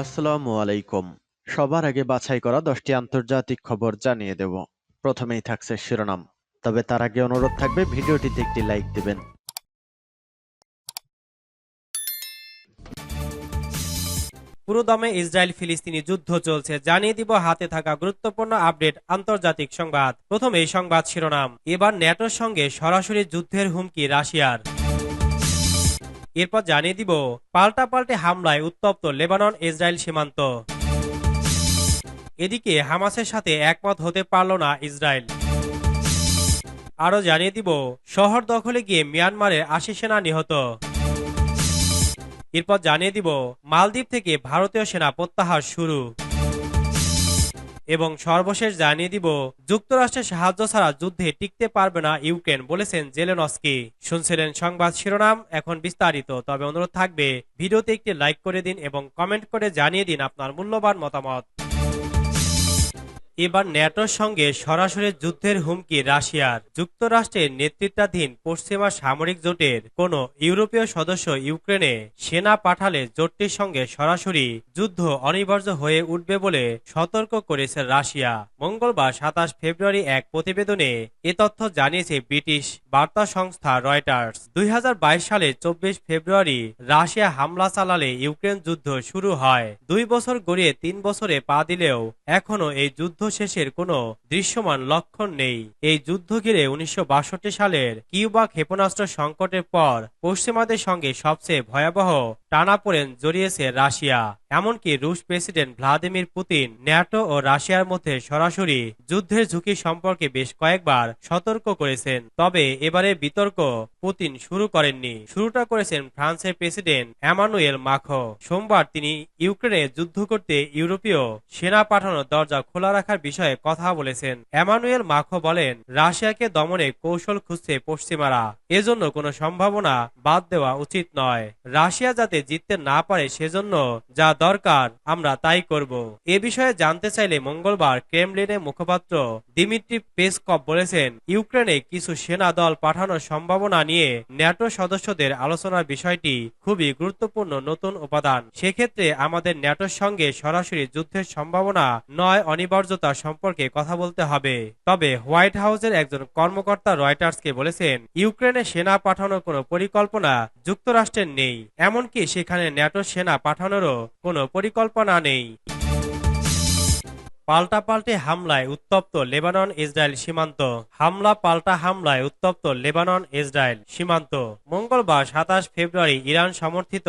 আসসালামু আলাইকুম। সবার আগে বাছাই করা 10টি আন্তর্জাতিক খবর জানিয়ে দেব। প্রথমেই থাকছে শিরোনাম। তবে তার আগে অনুরোধ থাকবে ভিডিওটিতে একটি লাইক দিবেন। পুরোদমে ইসরায়েল ফিলিস্তিনি যুদ্ধ চলছে, জানিয়ে দিব হাতে থাকা গুরুত্বপূর্ণ আপডেট আন্তর্জাতিক সংবাদ। প্রথমে এই সংবাদ শিরোনাম। এবার ন্যাটোর সঙ্গে সরাসরি যুদ্ধের হুমকি রাশিয়ার। এরপর জানিয়ে দিব পাল্টাপাল্টে হামলায় উত্তপ্ত লেবানন ইসরায়েল সীমান্ত। এদিকে হামাসের সাথে একমত হতে পারল না ইসরায়েল। আরও জানিয়ে দিব শহর দখলে গিয়ে মিয়ানমারের ৮০ সেনা নিহত। এরপর জানিয়ে দিব মালদ্বীপ থেকে ভারতীয় সেনা প্রত্যাহার শুরু। এবং সর্বশেষ জানিয়ে দিব যুক্তরাষ্ট্রের সাহায্য ছাড়া যুদ্ধে টিকতে পারবে না ইউক্রেন, বলেছেন জেলেনস্কি। শুনছিলেন সংবাদ শিরোনাম, এখন বিস্তারিত। তবে অনুরোধ থাকবে ভিডিওতে একটি লাইক করে দিন এবং কমেন্ট করে জানিয়ে দিন আপনার মূল্যবান মতামত। এবার ন্যাটোর সঙ্গে সরাসরি যুদ্ধের হুমকি রাশিয়ার। যুক্তরাষ্ট্রের নেতৃত্বাধীন পশ্চিমা সামরিক জোটের কোন ইউরোপীয় সদস্য ইউক্রেনে সেনা পাঠালে জোটটির সঙ্গে সরাসরি যুদ্ধ অনিবার্য হয়ে উঠবে বলে সতর্ক করেছে রাশিয়া। মঙ্গলবার ২৭ ফেব্রুয়ারি এক প্রতিবেদনে এ তথ্য জানিয়েছে ব্রিটিশ বার্তা সংস্থা রয়টার্স। ২০২২ সালের ২৪ ফেব্রুয়ারি রাশিয়া হামলা চালালে ইউক্রেন যুদ্ধ শুরু হয়। ২ বছর গড়িয়ে ৩ বছরে পা দিলেও এখনো এই যুদ্ধ শেষের কোনো দৃশ্যমান লক্ষণ নেই। এই যুদ্ধ ঘিরে ১৯৬২ সালের কিউবা ক্ষেপণাস্ত্র সংকটের পর পশ্চিমাদের সঙ্গে সবচেয়ে ভয়াবহ টানাপোড়েন জড়িয়েছে রাশিয়া। এমনকি রুশ প্রেসিডেন্ট ভ্লাদিমির পুতিন ন্যাটো ও রাশিয়ার মধ্যে সরাসরি যুদ্ধের ঝুঁকি সম্পর্কে বেশ কয়েকবার সতর্ক করেছেন। তবে এবারে বিতর্ক পুতিন শুরু করেননি, শুরুটা করেছেন ফ্রান্সের প্রেসিডেন্ট এমানুয়েল মাখো। সোমবার তিনি ইউক্রেনে যুদ্ধ করতে ইউরোপীয় সেনা পাঠানোর দরজা খোলা রাখার বিষয়ে কথা বলেছেন। এমানুয়েল মাখো বলেন, রাশিয়াকে দমনে কৌশল খুঁজছে পশ্চিমারা, এজন্য কোনো সম্ভাবনা বাদ দেওয়া উচিত নয়। রাশিয়া যাতে জিততে না পারে সেজন্য যা দরকার আমরা তাই করব। এ বিষয়ে জানতে চাইলে মঙ্গলবার ক্রেমলিনের মুখপাত্র দিমিত্রি পেসকভ বলেছেন, ইউক্রেনে কিছু সেনা দল পাঠানোর সম্ভাবনা নিয়ে ন্যাটো সদস্যদের আলোচনার বিষয়টি খুবই গুরুত্বপূর্ণ নতুন উপাদান। সেক্ষেত্রে আমাদের ন্যাটোর সঙ্গে সরাসরি যুদ্ধের সম্ভাবনা নয় অনিবার্যতা সম্পর্কে কথা বলতে হবে। তবে হোয়াইট হাউসের একজন কর্মকর্তা রয়টার্সকে বলেছেন, ইউক্রেনে সেনা পাঠানোর কোনো পরিকল্পনা যুক্তরাষ্ট্রের নেই, এমনকি সেখানে ন্যাটো সেনা পাঠানোরও কোনো পরিকল্পনা নেই। পাল্টাপাল্টি হামলায় উত্তপ্ত লেবানন ইসরায়েল সীমান্ত। হামলা পাল্টা হামলায় উত্তপ্ত লেবানন ইসরায়েল সীমান্ত। মঙ্গলবার ২৭ ফেব্রুয়ারি ইরান সমর্থিত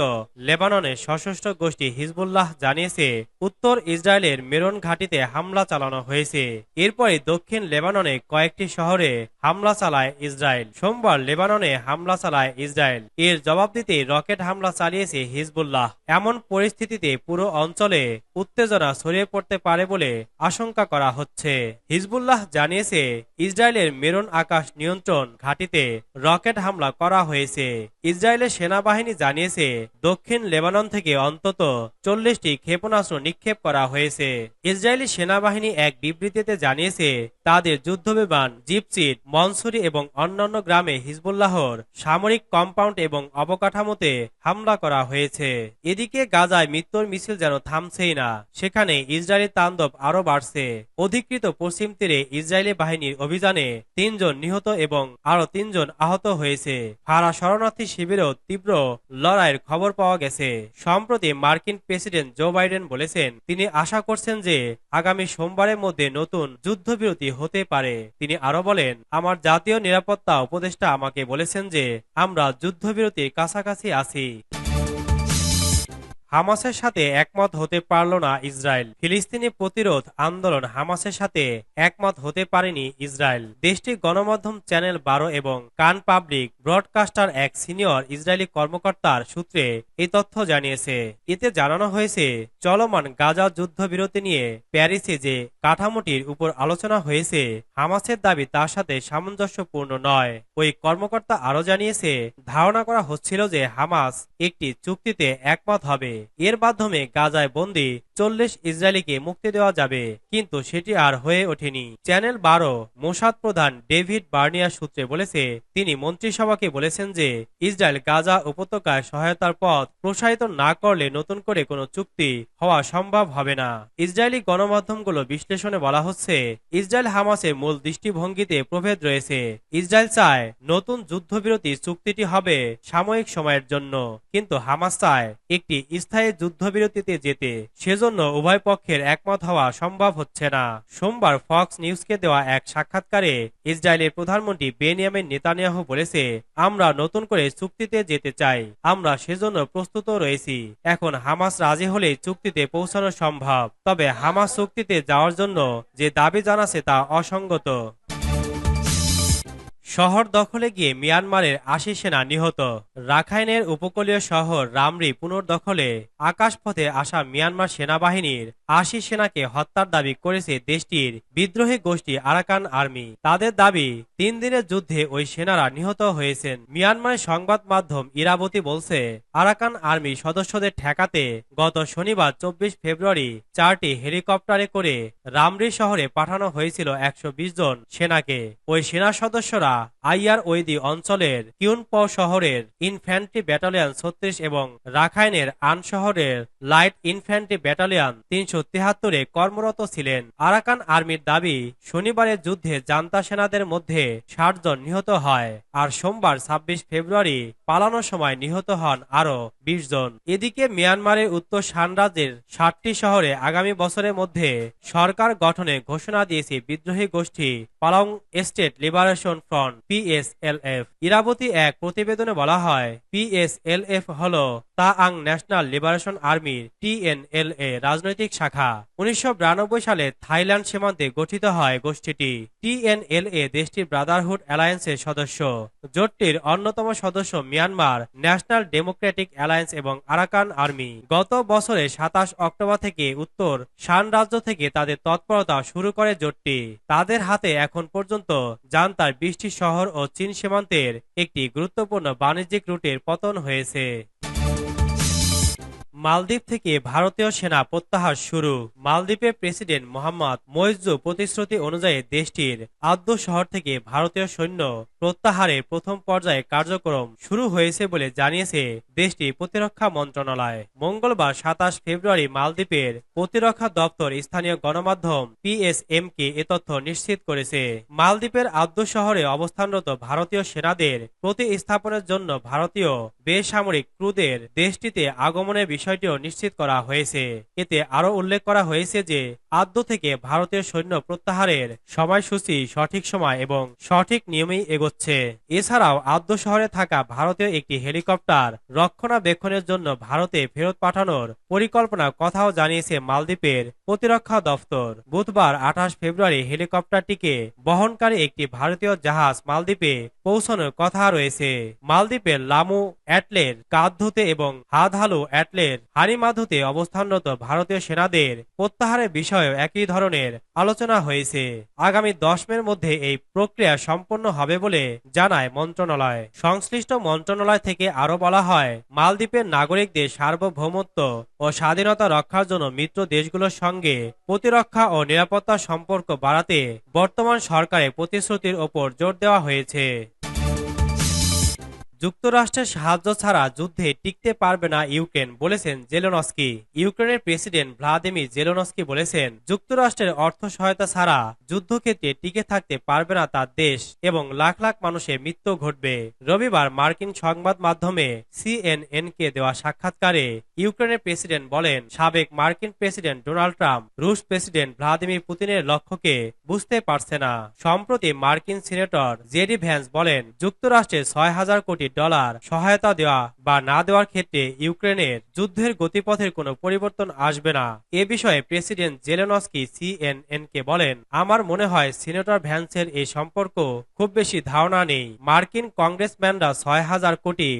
লেবাননের সশস্ত্র গোষ্ঠী হিজবুল্লাহ জানিয়েছে, উত্তর ইসরায়েলের মেরন ঘাঁটিতে হামলা চালানো হয়েছে। এরপরে দক্ষিণ লেবাননে কয়েকটি শহরে হামলা চালায় ইসরায়েল। সোমবার লেবাননে হামলা চালায় ইসরায়েল। এর জবাব দিতে রকেট হামলা চালিয়েছে হিজবুল্লাহ। এমন পরিস্থিতিতে পুরো অঞ্চলে উত্তেজনা ছড়িয়ে পড়তে পারে বলে আশঙ্কা করা হচ্ছে। হিজবুল্লাহ জানিয়েছে, ইসরায়েলের মেরন আকাশ নিয়ন্ত্রণ ঘাঁটিতে রকেট হামলা করা হয়েছে। ইসরায়েলের সেনাবাহিনী জানিয়েছে, দক্ষিণ লেবানন থেকে অন্তত ৪০টি ক্ষেপণাস্ত্র নিক্ষেপ করা হয়েছে। ইসরায়েলি সেনাবাহিনী এক বিবৃতিতে জানিয়েছে, তাদের যুদ্ধবিমান জিপচিট, মনসুরি এবং অন্যান্য গ্রামে হিজবুল্লাহর সামরিক কম্পাউন্ড এবং অবকাঠামোতে হামলা করা হয়েছে। এদিকে গাজায় মৃত্যুর মিছিল যেন থামছেই না, সেখানে ইসরায়েলি তাণ্ডব আরো বাড়ছে। অধিকৃত পশ্চিম তীরে ইসরায়েলি বাহিনীর অভিযানে ৩ জন নিহত এবং আরো ৩ জন আহত হয়েছে। ফারা শরণার্থী শিবিরেও তীব্র লড়াইয়ের খবর পাওয়া গেছে। সম্প্রতি মার্কিন প্রেসিডেন্ট জো বাইডেন বলেছেন, তিনি আশা করছেন যে আগামী সোমবারের মধ্যে নতুন যুদ্ধবিরতি হতে পারে। তিনি আরো বলেন, আমার জাতীয় নিরাপত্তা উপদেষ্টা আমাকে বলেছেন যে আমরা যুদ্ধবিরতির কাছাকাছি আছি। হামাসের সাথে একমত হতে পারল না ইসরায়েল। ফিলিস্তিনি প্রতিরোধ আন্দোলন হামাসের সাথে একমত হতে পারেনি ইসরায়েল। দেশটির গণমাধ্যম চ্যানেল ১২ এবং কান পাবলিক ব্রডকাস্টার এক সিনিয়র ইসরায়েলি কর্মকর্তার সূত্রে এই তথ্য জানিয়েছে। এতে জানানো হয়েছে, চলমান গাজা যুদ্ধবিরতি নিয়ে প্যারিসে যে কাঠামোটির উপর আলোচনা হয়েছে, হামাসের দাবি তার সাথে সামঞ্জস্যপূর্ণ নয়। ওই কর্মকর্তা আরো জানিয়েছে, ধারণা করা হচ্ছিল যে হামাস একটি চুক্তিতে একমত হবে, এর মাধ্যমে গাজায় বন্দী 40 ইসরায়েলিকে মুক্তি দেওয়া যাবে, কিন্তু সেটি আর হয়ে ওঠেনি। চ্যানেল 12 মোসাদ প্রধান ডেভিড বার্নিয়ার সূত্রে বলেছে, তিনি মন্ত্রিসভাকে বলেছেন যে ইসরায়েল গাজা উপত্যকায় সহায়তার পথ প্রসারিত না করলে নতুন করে কোনো চুক্তি হওয়া সম্ভব হবে না। ইসরায়েলি গণমাধ্যমগুলো বিশ্লেষণে বলা হচ্ছে, ইসরায়েল হামাসের মূল দৃষ্টিভঙ্গিতে প্রভেদ রয়েছে। ইসরায়েল চায় নতুন যুদ্ধবিরতি চুক্তিটি হবে সাময়িক সময়ের জন্য, কিন্তু হামাস চায় একটি স্থায়ী যুদ্ধবিরতিতে যেতে। সেজন্য উভয় পক্ষের একমত হওয়া সম্ভব হচ্ছে না। সোমবার ফক্স নিউজকে দেওয়া এক সাক্ষাৎকারে ইসরায়েলের প্রধানমন্ত্রী বেনিয়ামিন নেতানিয়াহু বলেছে, আমরা নতুন করে চুক্তিতে যেতে চাই, আমরা সেজন্য প্রস্তুত রয়েছি। এখন হামাস রাজি হলেই চুক্তিতে পৌঁছানো সম্ভব, তবে হামাস চুক্তিতে যাওয়ার জন্য যে দাবি জানাচ্ছে তা অসঙ্গত। শহর দখলে গিয়ে মিয়ানমারের 80 সেনা নিহত। রাখাইনের উপকূলীয় শহর রামরি পুনর্দখলে আকাশপথে আসা মিয়ানমার সেনাবাহিনীর 80 সেনাকে হত্যার দাবি করেছে দেশটির বিদ্রোহী গোষ্ঠী আরাকান আর্মি। তাদের দাবি, 3 দিনের যুদ্ধে ওই সেনারা নিহত হয়েছেন। মিয়ানমারের সংবাদ মাধ্যম ইরাবতী বলছে, আরাকান আর্মি সদস্যদের ঠেকাতে গত শনিবার 24 ফেব্রুয়ারি 4টি হেলিকপ্টারে করে রামরি শহরে পাঠানো হয়েছিল 120 জন সেনাকে। ওই সেনা সদস্যরা আইয়ার ওয়েদি অঞ্চলের কিউনপ শহরের ইনফ্যান্ট্রি ব্যাটালিয়ন 36 এবং রাখাইনের আন শহরের লাইট ইনফ্যান্ট্রি ব্যাটালিয়ন 373-এ কর্মরত ছিলেন। আরাকান আর্মির দাবি, শনিবারের যুদ্ধে জান্তা সেনাদের মধ্যে 60 জন নিহত হয়, আর সোমবার 26 ফেব্রুয়ারি পালানোর সময় নিহত হন আরও 20 জন। এদিকে মিয়ানমারের উত্তর শান রাজ্যের 60টি শহরে আগামী বছরের মধ্যে সরকার গঠনের ঘোষণা দিয়েছে বিদ্রোহী গোষ্ঠী Palaung state liberation front PSLF। Irrawaddy এক প্রতিবেদনে বলা হয়, PSLF হল তাআং ন্যাশনাল লিবারেশন আর্মির TNLA রাজনৈতিক শাখা। 1992 সালে থাইল্যান্ড সীমান্তে গঠিত হয় গোষ্ঠীটি। TNLA দেশটির ব্রাদারহুড অ্যালায়েন্সের সদস্য। জোটটির অন্যতম সদস্য মিয়ানমার ন্যাশনাল ডেমোক্রেটিক অ্যালায়েন্স এবং আরাকান আর্মি। গত বছরের 27 অক্টোবর থেকে উত্তর শান রাজ্য থেকে তাদের তৎপরতা শুরু করে জোটটি। তাদের হাতে এখন পর্যন্ত জান্তার 20টি শহর ও চীন সীমান্তের একটি গুরুত্বপূর্ণ বাণিজ্যিক রুটের পতন হয়েছে। মালদ্বীপ থেকে ভারতীয় সেনা প্রত্যাহার শুরু। মালদ্বীপের প্রেসিডেন্ট মোহাম্মদ মইজু প্রতিশ্রুতি অনুযায়ী দেশটির আদ্দু শহর থেকে ভারতীয় সৈন্য প্রত্যাহারের প্রথম পর্যায়ে কার্যক্রম শুরু হয়েছে বলে জানিয়েছে দেশটির প্রতিরক্ষা মন্ত্রণালয়। মঙ্গলবার 27 ফেব্রুয়ারি মালদ্বীপের প্রতিরক্ষা দপ্তর স্থানীয় গণমাধ্যম PSMকে এ তথ্য নিশ্চিত করেছে। মালদ্বীপের আদ্দু শহরে অবস্থানরত ভারতীয় সেনাদের প্রতিস্থাপনের জন্য ভারতীয় বেসামরিক ক্রুদের দেশটিতে আগমনের বিষয়টিও নিশ্চিত করা হয়েছে। এতে আরও উল্লেখ করা হয়েছে যে আদ্দু থেকে ভারতীয় সৈন্য প্রত্যাহারের সময়সূচি সঠিক সময় এবং সঠিক নিয়মেই এগোচ্ছে। এছাড়াও আদ্দু শহরে থাকা ভারতীয় একটি হেলিকপ্টার রক্ষণাবেক্ষণের জন্য ভারতে ফেরত পাঠানোর পরিকল্পনার কথাও জানিয়েছে মালদ্বীপের প্রতিরক্ষা দফতর। বুধবার 28 ফেব্রুয়ারি হেলিকপ্টারটিকে বহনকারী একটি ভারতীয় জাহাজ মালদ্বীপে পৌঁছানোর কথা রয়েছে। মালদ্বীপের লামু অ্যাটলের কাঁধুতে এবং হাদহালু অ্যাটলের হারিমাধুতে অবস্থানরত ভারতীয় সেনাদের প্রত্যাহারের বিষয়েও একই ধরনের আলোচনা হয়েছে। আগামী 10 মের মধ্যে এই প্রক্রিয়া সম্পন্ন হবে বলে জানায় মন্ত্রণালয়। সংশ্লিষ্ট মন্ত্রণালয় থেকে আরো বলা হয়, মালদ্বীপের নাগরিকদের সার্বভৌমত্ব ও স্বাধীনতা রক্ষার জন্য মিত্র দেশগুলোর সঙ্গে প্রতিরক্ষা ও নিরাপত্তা সম্পর্ক বাড়াতে বর্তমান সরকারের প্রতিশ্রুতির ওপর জোর দেওয়া হয়েছে। যুক্তরাষ্ট্রের সাহায্য ছাড়া যুদ্ধে টিকতে পারবে না ইউক্রেন, বলেছেন জেলেনস্কি। ইউক্রেনের প্রেসিডেন্ট ভ্লাদিমির জেলেনস্কি বলেছেন, যুক্তরাষ্ট্রের অর্থ সহায়তা ছাড়া যুদ্ধক্ষেত্রে টিকে থাকতে পারবে না তার দেশ এবং লাখ লাখ মানুষের মৃত্যু ঘটবে। রবিবার মার্কিন সংবাদ মাধ্যমে CNN-কে দেওয়া সাক্ষাৎকারে ইউক্রেনের প্রেসিডেন্ট বলেন, সাবেক মার্কিন প্রেসিডেন্ট ডোনাল্ড ট্রাম্প রুশ প্রেসিডেন্ট ভ্লাদিমির পুতিনের লক্ষ্যকে বুঝতে পারছে না। সম্প্রতি মার্কিন সিনেটর জেডি ভ্যান্স বলেন, যুক্তরাষ্ট্রের $6,000 কোটি সহায়তা দেওয়া বা না দেওয়ার ক্ষেত্রে ইউক্রেনের যুদ্ধের গতিপথের কোনো পরিবর্তন আসবে না। এ বিষয়ে প্রেসিডেন্ট জেলেনস্কি CNN-কে বলেন, আমার মনে হয় সিনেটর ভ্যান্সের এই সম্পর্ক খুব বেশি ধারণা নেই। মার্কিন কংগ্রেসম্যানরা $6,000 কোটি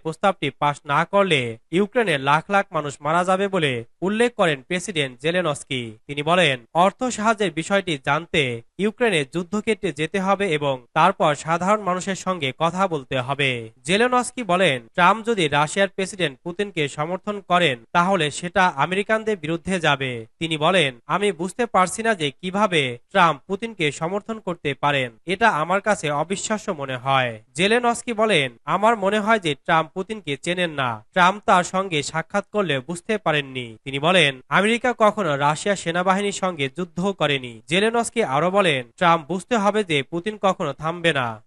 প্রস্তাবটি পাশ না করলে ইউক্রেনের লাখ লাখ মানুষ মারা যাবে বলে উল্লেখ করেন প্রেসিডেন্ট জেলেনস্কি। তিনি বলেন, অর্থ সাহায্যের বিষয়টি জানতে ইউক্রেনের যুদ্ধক্ষেত্রে যেতে হবে এবং তারপর সাধারণ মানুষের সঙ্গে কথা বলতে হবে। জেলেনস্কি বলেন, ট্রাম্প যদি রাশিয়ার প্রেসিডেন্ট পুতিনকে সমর্থন করেন তাহলে সেটা আমেরিকানদের বিরুদ্ধে যাবে। তিনি বলেন, আমি বুঝতে পারছি না যে কিভাবে ট্রাম্প পুতিনকে সমর্থন করতে পারেন। এটা আমার কাছে অবিশ্বাস্য মনে হয়। জেলেনস্কি বলেন, আমার মনে হয় যে ট্রাম্প পুতিনকে চেনেন না। ট্রাম্প তার সঙ্গে সাক্ষাৎ করলে বুঝতে পারেননি। তিনি বলেন, আমেরিকা কখনো রাশিয়া সেনাবাহিনীর সঙ্গে যুদ্ধ করেনি। জেলেনস্কি আরো বলেন, ট্রাম্প বুঝতে হবে যে পুতিন কখনো থামবে না।